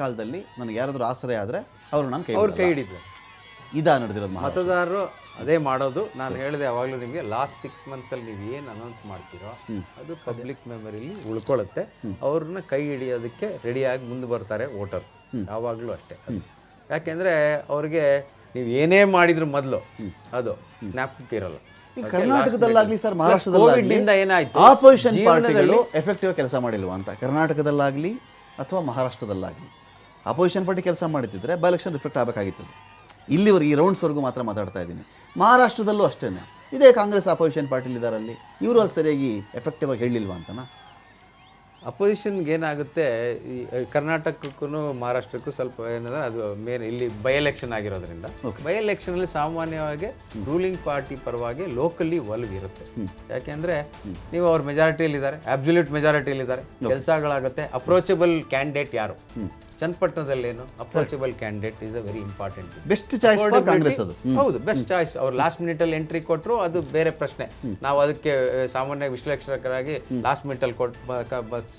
ಕಾಲದಲ್ಲಿ ನನಗೆ ಯಾರಾದರೂ ಆಸರೆ ಆದರೆ ಅವರು ನಾನು ಕೈ ಹಿಡಿದ್ರು. ಇದಾ ನಡೆದಿರೋದು ಮತದಾರರು ಅದೇ ಮಾಡೋದು. ನಾನು ಹೇಳಿದೆ ಯಾವಾಗಲೂ ನಿಮಗೆ ಲಾಸ್ಟ್ 6 ಮಂತ್ಸಲ್ಲಿ ನೀವು ಏನು ಅನೌನ್ಸ್ ಮಾಡ್ತೀರೋ ಅದು ಪಬ್ಲಿಕ್ ಮೆಮೊರಿಲಿ ಉಳ್ಕೊಳ್ಳುತ್ತೆ. ಅವ್ರನ್ನ ಕೈ ಹಿಡಿಯೋದಕ್ಕೆ ರೆಡಿಯಾಗಿ ಮುಂದೆ ಬರ್ತಾರೆ ವೋಟರ್ ಯಾವಾಗಲೂ ಅಷ್ಟೇ. ಯಾಕೆಂದರೆ ಅವ್ರಿಗೆ ನೀವು ಏನೇ ಮಾಡಿದ್ರು ಮೊದಲು ಅದು ಜ್ಞಾಪಕ ಇರಲ್ಲ. ಕರ್ನಾಟಕದಲ್ಲಾಗಲಿ ಸರ್, ಮಹಾರಾಷ್ಟ್ರದಲ್ಲಿ ಏನಾಯ್ತು, ಆಪೋಸಿಷನ್ ಪಾರ್ಟಿಗಳು ಎಫೆಕ್ಟಿವ್ ಕೆಲಸ ಮಾಡಿಲ್ವಾ ಅಂತ? ಕರ್ನಾಟಕದಲ್ಲಾಗಲಿ ಅಥವಾ ಮಹಾರಾಷ್ಟ್ರದಲ್ಲಾಗಲಿ ಅಪೋಸಿಷನ್ ಪಾರ್ಟಿ ಕೆಲಸ ಮಾಡುತ್ತಿದ್ದರೆ ಬೈ ಎಲೆಕ್ಷನ್ ರಿಫ್ಲೆಕ್ಟ್ ಆಗಬೇಕಾಗಿತ್ತು. ಇಲ್ಲಿವರೆಗೆ ಈ ರೌಂಡ್ಸ್ವರೆಗೂ ಮಾತ್ರ ಮಾತಾಡ್ತಾ ಇದ್ದೀನಿ. ಮಹಾರಾಷ್ಟ್ರದಲ್ಲೂ ಅಷ್ಟೇ ಇದೇ ಕಾಂಗ್ರೆಸ್ ಅಪೋಸಿಷನ್ ಪಾರ್ಟಿಲಿದ್ದಾರಲ್ಲಿ, ಇವರು ಅಲ್ಲಿ ಸರಿಯಾಗಿ ಎಫೆಕ್ಟಿವ್ ಆಗಿ ಹೇಳಿಲ್ವಾ ಅಂತನಾ? ಅಪೋಸಿಷನ್ಗೆ ಏನಾಗುತ್ತೆ, ಈ ಕರ್ನಾಟಕಕ್ಕೂ ಮಹಾರಾಷ್ಟ್ರಕ್ಕೂ ಸ್ವಲ್ಪ ಏನಂದರೆ ಅದು ಮೇನ್ ಇಲ್ಲಿ ಬೈ ಎಲೆಕ್ಷನ್ ಆಗಿರೋದ್ರಿಂದ ಬೈ ಎಲೆಕ್ಷನಲ್ಲಿ ಸಾಮಾನ್ಯವಾಗಿ ರೂಲಿಂಗ್ ಪಾರ್ಟಿ ಪರವಾಗಿ ಲೋಕಲಿ ಒಲವು ಇರುತ್ತೆ. ಯಾಕೆಂದರೆ ನೀವು ಅವ್ರ ಮೆಜಾರಿಟಿಯಲ್ಲಿದ್ದಾರೆ, ಅಬ್ಸಲ್ಯೂಟ್ ಮೆಜಾರಿಟಿಯಲ್ಲಿದ್ದಾರೆ, ಕೆಲಸಗಳಾಗುತ್ತೆ. ಅಪ್ರೋಚಬಲ್ ಕ್ಯಾಂಡಿಡೇಟ್ ಯಾರು? ಚನ್ನಪಟ್ಟಣದಲ್ಲೇನು approachable candidate is a very important. Best choice for Congress ಅದು. ಹೌದು, ಬೆಸ್ಟ್ ಚಾಯ್ಸ್. ಅವ್ರು ಲಾಸ್ಟ್ ಮಿನಿಟಲ್ಲಿ ಎಂಟ್ರಿ ಕೊಟ್ಟರು, ಅದು ಬೇರೆ ಪ್ರಶ್ನೆ. ನಾವು ಅದಕ್ಕೆ ಸಾಮಾನ್ಯ ವಿಶ್ಲೇಷಕರಾಗಿ ಲಾಸ್ಟ್ ಮಿನಿಟಲ್ಲಿ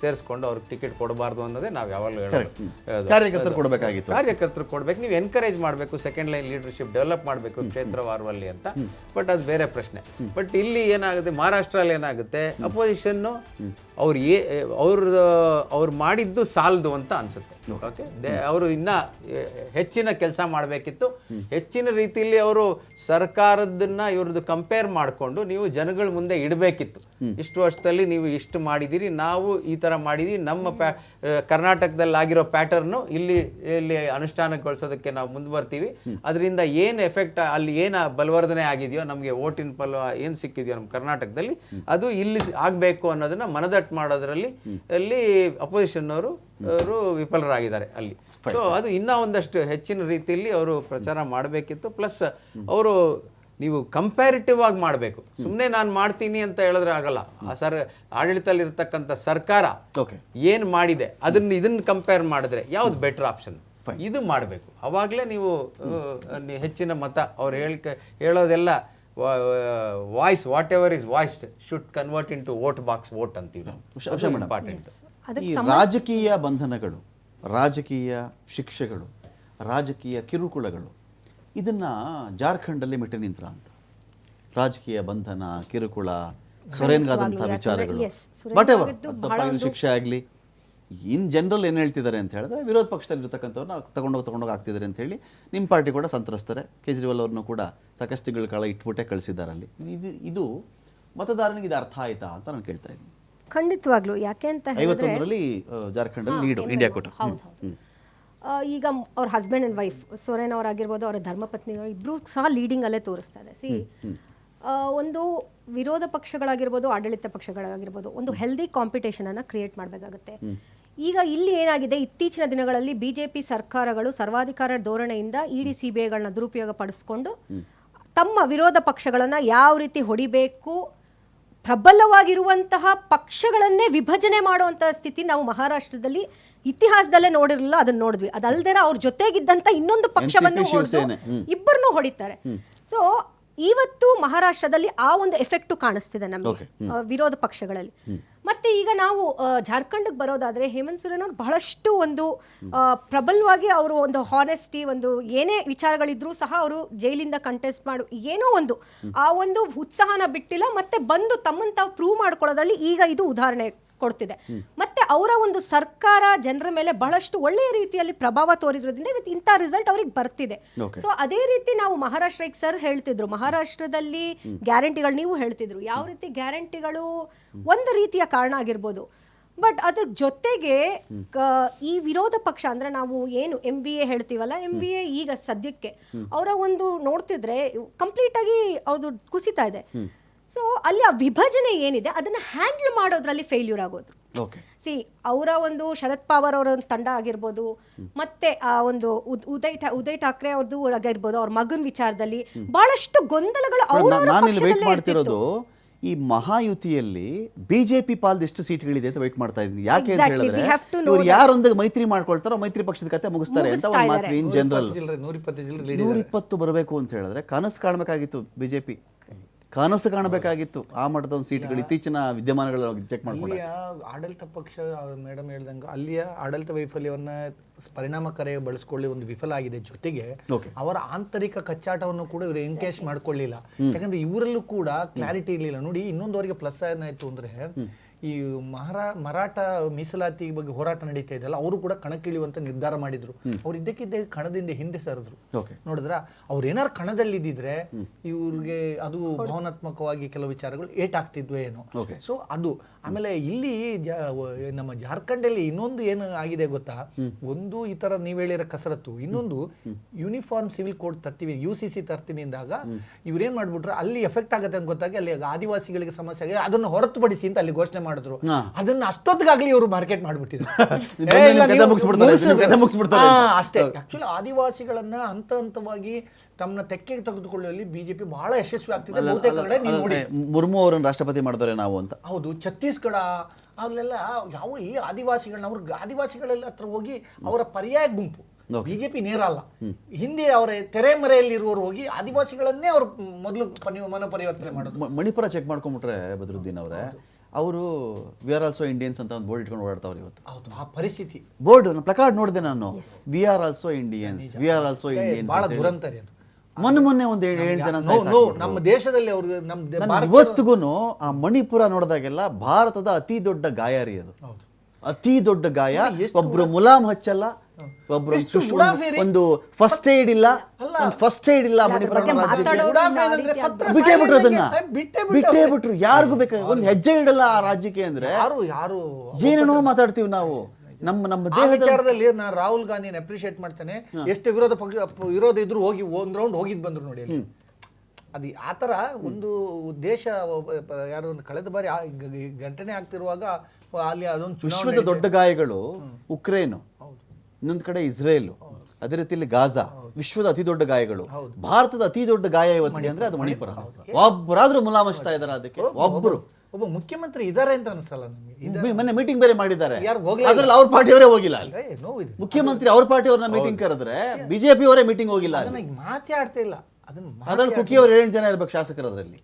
ಸೇರಿಸ್ಕೊಂಡು ಅವ್ರಿಗೆ ಟಿಕೆಟ್ ಕೊಡಬಾರ್ದು ಅನ್ನೋದೇ ನಾವು ಯಾವಾಗಲೂ ಹೇಳೋದು. ಕಾರ್ಯಕರ್ತರು ಕೊಡಬೇಕಾಗಿತ್ತು, ಕಾರ್ಯಕರ್ತರು ಕೊಡಬೇಕು, ನೀವು ಎನ್ಕರೇಜ್ ಮಾಡಬೇಕು, ಸೆಕೆಂಡ್ ಲೈನ್ ಲೀಡರ್ಶಿಪ್ ಡೆವಲಪ್ ಮಾಡಬೇಕು ಕ್ಷೇತ್ರವಾರದಲ್ಲಿ ಅಂತ. ಬಟ್ ಅದು ಬೇರೆ ಪ್ರಶ್ನೆ. ಬಟ್ ಇಲ್ಲಿ ಏನಾಗುತ್ತೆ, ಮಹಾರಾಷ್ಟ್ರಲ್ಲಿ ಏನಾಗುತ್ತೆ, ಅಪೋಸಿಷನ್ನು ಅವ್ರು ಮಾಡಿದ್ದು ಸಾಲದು ಅಂತ ಅನ್ಸುತ್ತೆ. ಓಕೆ, ಅವರು ಇನ್ನ ಹೆಚ್ಚಿನ ಕೆಲಸ ಮಾಡಬೇಕಿತ್ತು. ಹೆಚ್ಚಿನ ರೀತಿಯಲ್ಲಿ ಅವರು ಸರ್ಕಾರದನ್ನ ಇವ್ರದ್ದು ಕಂಪೇರ್ ಮಾಡಿಕೊಂಡು ನೀವು ಜನಗಳ ಮುಂದೆ ಇಡಬೇಕಿತ್ತು. ಇಷ್ಟು ವರ್ಷದಲ್ಲಿ ನೀವು ಇಷ್ಟು ಮಾಡಿದ್ದೀರಿ, ನಾವು ಈ ಥರ ಮಾಡಿದ್ದೀವಿ, ನಮ್ಮ ಕರ್ನಾಟಕದಲ್ಲಿ ಆಗಿರೋ ಪ್ಯಾಟರ್ನು ಇಲ್ಲಿ ಅನುಷ್ಠಾನಗೊಳಿಸೋದಕ್ಕೆ ನಾವು ಮುಂದೆ ಬರ್ತೀವಿ. ಅದರಿಂದ ಏನು ಎಫೆಕ್ಟ್, ಅಲ್ಲಿ ಏನು ಬಲವರ್ಧನೆ ಆಗಿದೆಯೋ, ನಮಗೆ ಓಟಿನ ಫಲ ಏನು ಸಿಕ್ಕಿದೆಯೋ ನಮ್ಮ ಕರ್ನಾಟಕದಲ್ಲಿ, ಅದು ಇಲ್ಲಿ ಆಗಬೇಕು ಅನ್ನೋದನ್ನ ಮನದಟ್ಟು ಮಾಡೋದ್ರಲ್ಲಿ ಅಲ್ಲಿ ಅಪೋಸಿಷನ್ ಅವರು ವಿಫಲರಾಗಿದ್ದಾರೆ ಅಲ್ಲಿ. ಸೊ ಅದು ಇನ್ನೂ ಒಂದಷ್ಟು ಹೆಚ್ಚಿನ ರೀತಿಯಲ್ಲಿ ಅವರು ಪ್ರಚಾರ ಮಾಡಬೇಕಿತ್ತು. ಪ್ಲಸ್ ಅವರು ನೀವು ಕಂಪ್ಯಾರಿಟಿವ್ ಆಗಿ ಮಾಡಬೇಕು. ಸುಮ್ಮನೆ ನಾನು ಮಾಡ್ತೀನಿ ಅಂತ ಹೇಳಿದ್ರೆ ಆಗಲ್ಲ. ಆಡಳಿತದಲ್ಲಿ ಇರ್ತಕ್ಕಂಥ ಸರ್ಕಾರ ಏನು ಮಾಡಿದೆ ಇದನ್ನ ಕಂಪೇರ್ ಮಾಡಿದ್ರೆ ಯಾವ್ದು ಬೆಟರ್ ಆಪ್ಷನ್, ಇದು ಮಾಡಬೇಕು. ಅವಾಗಲೇ ನೀವು ಹೆಚ್ಚಿನ ಮತ ಅವ್ರು ಹೇಳೋದೆಲ್ಲ voice, whatever is voiced should convert into vote box vote ಅಂತೀವಿ. ಇಂಪಾರ್ಟೆಂಟ್. ಈ ರಾಜಕೀಯ ಬಂಧನಗಳು, ರಾಜಕೀಯ ಶಿಕ್ಷೆಗಳು, ರಾಜಕೀಯ ಕಿರುಕುಳಗಳು, ಇದನ್ನ ಜಾರ್ಖಂಡಲ್ಲಿ ಮೆಟ್ಟಿ ನಿಂತ್ರ ಅಂತ. ರಾಜಕೀಯ ಬಂಧನ, ಕಿರುಕುಳ, ಸೊರೇನ್ಗಾದಂಥ ವಿಚಾರಗಳು, ಬಟ್ ಎವರ್ ತಪ್ಪಾಗಿ ಶಿಕ್ಷೆ ಆಗಲಿ, ಇನ್ ಜನರಲ್ ಏನು ಹೇಳ್ತಿದ್ದಾರೆ ಅಂತ ಹೇಳಿದ್ರೆ, ವಿರೋಧ ಪಕ್ಷದಲ್ಲಿರ್ತಕ್ಕಂಥವ್ರನ್ನ ತಗೊಂಡೋಗಿ ಆಗ್ತಿದ್ದಾರೆ ಅಂತ ಹೇಳಿ ನಿಮ್ಮ ಪಾರ್ಟಿ ಕೂಡ ಸಂತ್ರಸ್ತಾರೆ. ಕೇಜ್ರಿವಾಲ್ ಅವ್ರನ್ನೂ ಕೂಡ ಸಾಕಷ್ಟು ತಿಂಗಳ ಕಾಲ ಇಟ್ಬಿಟ್ಟೆ ಕಳಿಸಿದ್ದಾರೆ ಅಲ್ಲಿ. ಇದು ಮತದಾರನಿಗೆ ಇದು ಅರ್ಥ ಆಯ್ತಾ ಅಂತ ನಾನು ಕೇಳ್ತಾ ಇದ್ದೀನಿ. ಖಂಡಿತವಾಗ್ಲು. ಯಾಕೆ ಅಂತ ಹೇಳಿದ್ರೆ 51ರಲ್ಲಿ ಜಾರ್ಖಂಡಲ್ಲಿ ಲೀಡು ಇಂಡಿಯಾ ಕೊಟ್ಟು. ಈಗ ಅವ್ರ ಹಸ್ಬೆಂಡ್ ಆ್ಯಂಡ್ ವೈಫ್ ಸೊರೇನ್ ಅವರಾಗಿರ್ಬೋದು, ಅವರ ಧರ್ಮಪತ್ನಿಗಳು ಇಬ್ಬರು ಸಹ ಲೀಡಿಂಗಲ್ಲೇ ತೋರಿಸ್ತಾ ಇದೆ. ಒಂದು ವಿರೋಧ ಪಕ್ಷಗಳಾಗಿರ್ಬೋದು, ಆಡಳಿತ ಪಕ್ಷಗಳಾಗಿರ್ಬೋದು, ಒಂದು ಹೆಲ್ದಿ ಕಾಂಪಿಟೇಷನನ್ನು ಕ್ರಿಯೇಟ್ ಮಾಡಬೇಕಾಗುತ್ತೆ. ಈಗ ಇಲ್ಲಿ ಏನಾಗಿದೆ, ಇತ್ತೀಚಿನ ದಿನಗಳಲ್ಲಿ BJP ಸರ್ಕಾರಗಳು ಸರ್ವಾಧಿಕಾರ ಧೋರಣೆಯಿಂದ ED CBIಗಳನ್ನ ದುರುಪಯೋಗ ಪಡಿಸ್ಕೊಂಡು ತಮ್ಮ ವಿರೋಧ ಪಕ್ಷಗಳನ್ನು ಯಾವ ರೀತಿ ಹೊಡಿಬೇಕು, ಪ್ರಬಲವಾಗಿರುವಂತಹ ಪಕ್ಷಗಳನ್ನೇ ವಿಭಜನೆ ಮಾಡುವಂಥ ಸ್ಥಿತಿ ನಾವು ಮಹಾರಾಷ್ಟ್ರದಲ್ಲಿ ಇತಿಹಾಸದಲ್ಲೇ ನೋಡಿರಲಿಲ್ಲ. ಅದನ್ನ ನೋಡಿದ್ವಿ. ಅದಲ್ದೇ ಅವ್ರ ಜೊತೆಗಿದ್ದಂಥ ಇನ್ನೊಂದು ಪಕ್ಷವನ್ನು ಇಬ್ಬರನ್ನೂ ಹೊಡಿತಾರೆ. ಸೊ ಇವತ್ತು ಮಹಾರಾಷ್ಟ್ರದಲ್ಲಿ ಆ ಒಂದು ಎಫೆಕ್ಟು ಕಾಣಿಸ್ತಿದೆ ನಮಗೆ ವಿರೋಧ ಪಕ್ಷಗಳಲ್ಲಿ. ಮತ್ತೆ ಈಗ ನಾವು ಜಾರ್ಖಂಡ್ಗೆ ಬರೋದಾದ್ರೆ, ಹೇಮಂತ್ ಸೊರೇನ್ ಅವರು ಬಹಳಷ್ಟು ಒಂದು ಪ್ರಬಲವಾಗಿ ಅವರು ಒಂದು ಹಾನೆಸ್ಟಿ, ಒಂದು ಏನೇ ವಿಚಾರಗಳಿದ್ರೂ ಸಹ ಅವರು ಜೈಲಿಂದ ಕಂಟೆಸ್ಟ್ ಮಾಡು ಏನೋ ಒಂದು ಆ ಒಂದು ಉತ್ಸಾಹನ ಬಿಟ್ಟಿಲ್ಲ. ಮತ್ತೆ ಬಂದು ತಮ್ಮನ್ನು ತಾವು ಪ್ರೂವ್ ಮಾಡ್ಕೊಳ್ಳೋದ್ರಲ್ಲಿ ಈಗ ಇದು ಉದಾಹರಣೆ ಕೊಡ್ತಿದೆ. ಮತ್ತೆ ಅವರ ಒಂದು ಸರ್ಕಾರ ಜನರ ಮೇಲೆ ಬಹಳಷ್ಟು ಒಳ್ಳೆಯ ರೀತಿಯಲ್ಲಿ ಪ್ರಭಾವ ತೋರಿದ್ರಿಂದ ಇವತ್ತು ಇಂಥ ರಿಸಲ್ಟ್ ಅವ್ರಿಗೆ ಬರ್ತಿದೆ. ಸೊ ಅದೇ ರೀತಿ ನಾವು ಮಹಾರಾಷ್ಟ್ರ, ಈಗ ಸರ್ ಹೇಳ್ತಿದ್ರು ಮಹಾರಾಷ್ಟ್ರದಲ್ಲಿ ಗ್ಯಾರಂಟಿಗಳು, ನೀವು ಹೇಳ್ತಿದ್ರು ಯಾವ ರೀತಿ ಗ್ಯಾರಂಟಿಗಳು ಒಂದು ರೀತಿಯ ಕಾರಣ ಆಗಿರ್ಬೋದು. ಬಟ್ ಅದ್ರ ಜೊತೆಗೆ ಈ ವಿರೋಧ ಪಕ್ಷ ಅಂದ್ರೆ ನಾವು ಏನು MBA ಹೇಳ್ತೀವಲ್ಲ, MBA ಈಗ ಸದ್ಯಕ್ಕೆ ಅವರ ಒಂದು ನೋಡ್ತಿದ್ರೆ ಕಂಪ್ಲೀಟ್ ಆಗಿ ಅವ್ರದ್ದು ಕುಸಿತಾ ಇದೆ. ಸೊ ಅಲ್ಲಿ ಆ ವಿಭಜನೆ ಏನಿದೆ ಅದನ್ನ ಹ್ಯಾಂಡಲ್ ಮಾಡೋದ್ರಲ್ಲಿ ಫೇಲ್ಯೂರ್ ಆಗೋದು. ಅವರ ಒಂದು ಶರದ್ ಪವಾರ್ ಅವರ ಒಂದು ತಂಡ ಆಗಿರ್ಬೋದು, ಮತ್ತೆ ಆ ಒಂದು ಉದಯ್ ಠಾಕ್ರೆ ಅವ್ರದ್ದು ಆಗಿರ್ಬೋದು, ಅವ್ರ ಮಗನ ವಿಚಾರದಲ್ಲಿ ಬಹಳಷ್ಟು ಗೊಂದಲಗಳು. ನಾನಿಲ್ಲಿ ವೇಟ್ ಮಾಡ್ತಿರೋದು ಈ ಮಹಾಯುತಿಯಲ್ಲಿ BJP ಪಾಲ್ದು ಎಷ್ಟು ಸೀಟ್ಗಳಿದೆ ಅಂತ ವೇಟ್ ಮಾಡ್ತಾ ಇದ್ದೀನಿ. ಯಾಕೆ ಅಂತ ಹೇಳಿದ್ರೆ ಇವ್ರು ಯಾರೊಂದಿಗೆ ಮೈತ್ರಿ ಮಾಡ್ಕೊಳ್ತಾರೋ ಮೈತ್ರಿ ಪಕ್ಷದ ಕತೆ ಮುಗಿಸ್ತಾರೆ ಅಂತ ಒಂದು ಮಾತು. ಇನ್ ಜನರಲ್ 120 ಬರಬೇಕು ಅಂತ ಹೇಳಿದ್ರೆ ಕನಸು ಕಾಣಬೇಕಾಗಿತ್ತು BJP. ಕನಸು ಕಾಣಬೇಕಾಗಿತ್ತು ಆ ಮಟ್ಟದ ಒಂದು ಸೀಟ್ಗಳು ಇತ್ತೀಚಿನ ವಿದ್ಯಮಾನಗಳು ಚೆಕ್ ಮಾಡ್ಕೊಂಡು. ಅಲ್ಲಿಯ ಆಡಳಿತ ಪಕ್ಷ ಮೇಡಮ್ ಹೇಳ್ದಂಗೆ ಅಲ್ಲಿಯ ಆಡಳಿತ ವೈಫಲ್ಯವನ್ನ ಪರಿಣಾಮಕಾರಿಯಾಗಿ ಬಳಸ್ಕೊಳ್ಳಿ ಒಂದು ವಿಫಲ ಆಗಿದೆ. ಜೊತೆಗೆ ಅವರ ಆಂತರಿಕ ಕಚ್ಚಾಟವನ್ನು ಕೂಡ ಇವರು ಎನ್ಕೇಶ್ ಮಾಡ್ಕೊಳ್ಳಿಲ್ಲ. ಯಾಕಂದ್ರೆ ಇವರಲ್ಲೂ ಕೂಡ ಕ್ಲಾರಿಟಿ ಇರಲಿಲ್ಲ. ನೋಡಿ, ಇನ್ನೊಂದು ಅವರಿಗೆ ಪ್ಲಸ್ ಏನಾಯ್ತು ಅಂದ್ರೆ ಈ ಮರಾಠ ಮೀಸಲಾತಿ ಬಗ್ಗೆ ಹೋರಾಟ ನಡೀತಾ ಇದೆಯಲ್ಲ, ಅವರು ಕೂಡ ಕಣಕ್ಕಿಳಿಯುವಂತ ನಿರ್ಧಾರ ಮಾಡಿದ್ರು. ಅವ್ರು ಇದ್ದಕ್ಕಿದ್ದ ಕಣದಿಂದ ಹಿಂದೆ ಸರಿದ್ರು. ನೋಡಿದ್ರ ಅವ್ರು ಏನಾರು ಕಣದಲ್ಲಿದ್ದಿದ್ರೆ ಇವ್ರಿಗೆ ಅದು ಭಾವನಾತ್ಮಕವಾಗಿ ಕೆಲವು ವಿಚಾರಗಳು ಏಟಾಗ್ತಿದ್ವು ಏನೋ. ಸೊ ಅದು ಆಮೇಲೆ ಇಲ್ಲಿ ನಮ್ಮ ಜಾರ್ಖಂಡಲ್ಲಿ ಇನ್ನೊಂದು ಏನು ಆಗಿದೆ ಗೊತ್ತಾ, ಒಂದು ಈ ತರ ನೀವ್ ಹೇಳಿರೋ ಕಸರತ್ತು, ಇನ್ನೊಂದು ಯೂನಿಫಾರ್ಮ್ ಸಿವಿಲ್ ಕೋಡ್ ತರ್ತೀವಿ, UCC ತರ್ತೀನಿ ಅಂದಾಗ ಇವ್ರೇನ್ ಮಾಡ್ಬಿಟ್ರು, ಅಲ್ಲಿ ಎಫೆಕ್ಟ್ ಆಗುತ್ತೆ ಅಂತ ಗೊತ್ತಾಗಿ ಅಲ್ಲಿ ಆದಿವಾಸಿಗಳಿಗೆ ಸಮಸ್ಯೆ ಆಗಿದೆ, ಅದನ್ನು ಹೊರತುಪಡಿಸಿ ಅಂತ ಅಲ್ಲಿ ಘೋಷಣೆ ಮಾಡಿದ್ರು. ಅದನ್ನ ಅಷ್ಟೊತ್ತಿಗಾಗ್ಲಿ ಇವರು ಮಾರ್ಕೆಟ್ ಮಾಡ್ಬಿಟ್ಟಿದ್ರು. ಅಷ್ಟೇ. ಆಕ್ಚುಲಿ ಆದಿವಾಸಿಗಳನ್ನ ಹಂತ ಹಂತವಾಗಿ ತಮ್ಮನ್ನ ತೆಕ್ಕೆಗೆ ತೆಗೆದುಕೊಳ್ಳುವಲ್ಲಿ ಬಿಜೆಪಿ ಬಹಳ ಯಶಸ್ವಿ ಆಗ್ತಿದೆ. ಬಹುತೇಕ ಕಡೆ ನೀವು ನೋಡಿ, ಮುರ್ಮು ಅವರನ್ನು ರಾಷ್ಟ್ರಪತಿ ಮಾಡಿದ್ರೆ ನಾವು ಅಂತ. ಹೌದು, ಛತ್ತೀಸ್ಗಢ ಅಲ್ಲೆಲ್ಲ ಯಾವ ಈ ಆದಿವಾಸಿಗಳನ್ನ ಆದಿವಾಸಿಗಳೆಲ್ಲ ಹತ್ರ ಹೋಗಿ ಅವರ ಪರ್ಯಾಯ ಗುಂಪು, ಬಿಜೆಪಿ ನೇರ ಅಲ್ಲ, ಹಿಂದೆ ಅವರ ತೆರೆಮರೆಯಲ್ಲಿರುವವರು ಹೋಗಿ ಆದಿವಾಸಿಗಳನ್ನೇ ಅವರು ಮೊದಲು ಮನ ಪರಿವರ್ತನೆ ಮಾಡೋದು. ಮಣಿಪುರ ಚೆಕ್ ಮಾಡ್ಕೊಂಡ್ಬಿಟ್ರೆ ಬದ್ರುದ್ದೀನ್ ಅವರೇ, ಅವರು ವಿ ಆರ್ ಆಲ್ಸೋ ಇಂಡಿಯನ್ಸ್ ಅಂತ ಒಂದು ಬೋರ್ಡ್ ಇಟ್ಕೊಂಡು ಓಡಾಡ್ತಾವ್ರು ಇವತ್ತು. ಹೌದು, ಆ ಪರಿಸ್ಥಿತಿ ಬೋರ್ಡ್ ಪ್ಲಕಾರ್ಡ್ ನೋಡಿದೆ ನಾನು, we are also Indians, we are also Indians. ಬಹಳ ದುರಂತರಿ ಅದು. ಮೊನ್ನೆ ಒಂದು 7 ಜನ ನಮ್ಮ ದೇಶದಲ್ಲಿ ಅವರು ಇವತ್ತಿಗೂ ಆ ಮಣಿಪುರ ನೋಡಿದಾಗೆಲ್ಲ ಭಾರತದ ಅತಿ ದೊಡ್ಡ ಗಾಯ ರೀ ಅದು. ಅತಿ ದೊಡ್ಡ ಗಾಯ. ಒಬ್ರು ಮುಲಾಮ್ ಹಚ್ಚಲ್ಲ, ಒಬ್ರು ಒಂದು ಫಸ್ಟ್ ಏಡ್ ಇಲ್ಲ, ಒಂದು ಫಸ್ಟ್ ಏಡ್ ಇಲ್ಲ ಮಣಿಪುರ ರಾಜ್ಯಕ್ಕೆ. ಬಿಟ್ಟೇ ಬಿಟ್ರು. ಯಾರಿಗೂ ಬೇಕಾದ್ರೆ ಒಂದು ಹೆಜ್ಜೆ ಇಡಲ್ಲ ಆ ರಾಜ್ಯಕ್ಕೆ. ಅಂದ್ರೆ ಯಾರು ಏನೇನೋ ಮಾತಾಡ್ತೀವಿ ನಾವು. ನಮ್ಮ ವಿಚಾರದಲ್ಲಿ ನಾನು ರಾಹುಲ್ ಗಾಂಧಿನ ಅಪ್ರಿಶಿಯೇಟ್ ಮಾಡ್ತೇನೆ. ಎಷ್ಟು ವಿರೋಧ ಇದ್ರು ಹೋಗಿ ಒಂದ್ ರೌಂಡ್ ಹೋಗಿದ್ ಬಂದ್ರು ನೋಡಿ. ಅದು ಆತರ ಒಂದು ದೇಶ ಯಾರು ಕಳೆದ ಬಾರಿ ಘಟನೆ ಆಗ್ತಿರುವಾಗ ಅಲ್ಲಿ ಅದೊಂದು ವಿಶ್ವದ ದೊಡ್ಡ ಗಾಯಗಳು ಉಕ್ರೇನು, ಇನ್ನೊಂದು ಕಡೆ ಇಸ್ರೇಲ್, ಅದೇ ರೀತಿಯಲ್ಲಿ ಗಾಜಾ. ವಿಶ್ವದ ಅತಿ ದೊಡ್ಡ ಗಾಯಗಳು. ಭಾರತದ ಅತಿ ದೊಡ್ಡ ಗಾಯ ಇವತ್ತಿಗೆ ಅಂದ್ರೆ ಅದು ಮಣಿಪುರ. ಒಬ್ಬರಾದ್ರೂ ಮುಲಾಮಸ್ತಾ ಇದಾರೆ ಅದಕ್ಕೆ? ಒಬ್ಬ ಮುಖ್ಯಮಂತ್ರಿ ಇದಾರೆ ಅಂತ ಅನ್ಸಲ್ಲ ನಮ್ಗೆ. ಮೊನ್ನೆ ಮೀಟಿಂಗ್ ಬೇರೆ ಮಾಡಿದ್ದಾರೆ, ಅದ್ರಲ್ಲಿ ಅವ್ರ ಪಾರ್ಟಿಯವರೇ ಹೋಗಿಲ್ಲ. ಮುಖ್ಯಮಂತ್ರಿ ಅವ್ರ ಪಾರ್ಟಿಯವ್ರನ್ನ ಮೀಟಿಂಗ್ ಕರೆದ್ರೆ ಬಿಜೆಪಿ ಅವರೇ ಮೀಟಿಂಗ್ ಹೋಗಿಲ್ಲ. ಮಾತಾಡ್ತಾ ಇಲ್ಲ. ಅದ್ರಲ್ಲಿ ಕುಕ್ಕಿ ಅವರು 7 ಜನ ಇರ್ಬೇಕು ಶಾಸಕರು ಅದರಲ್ಲಿ.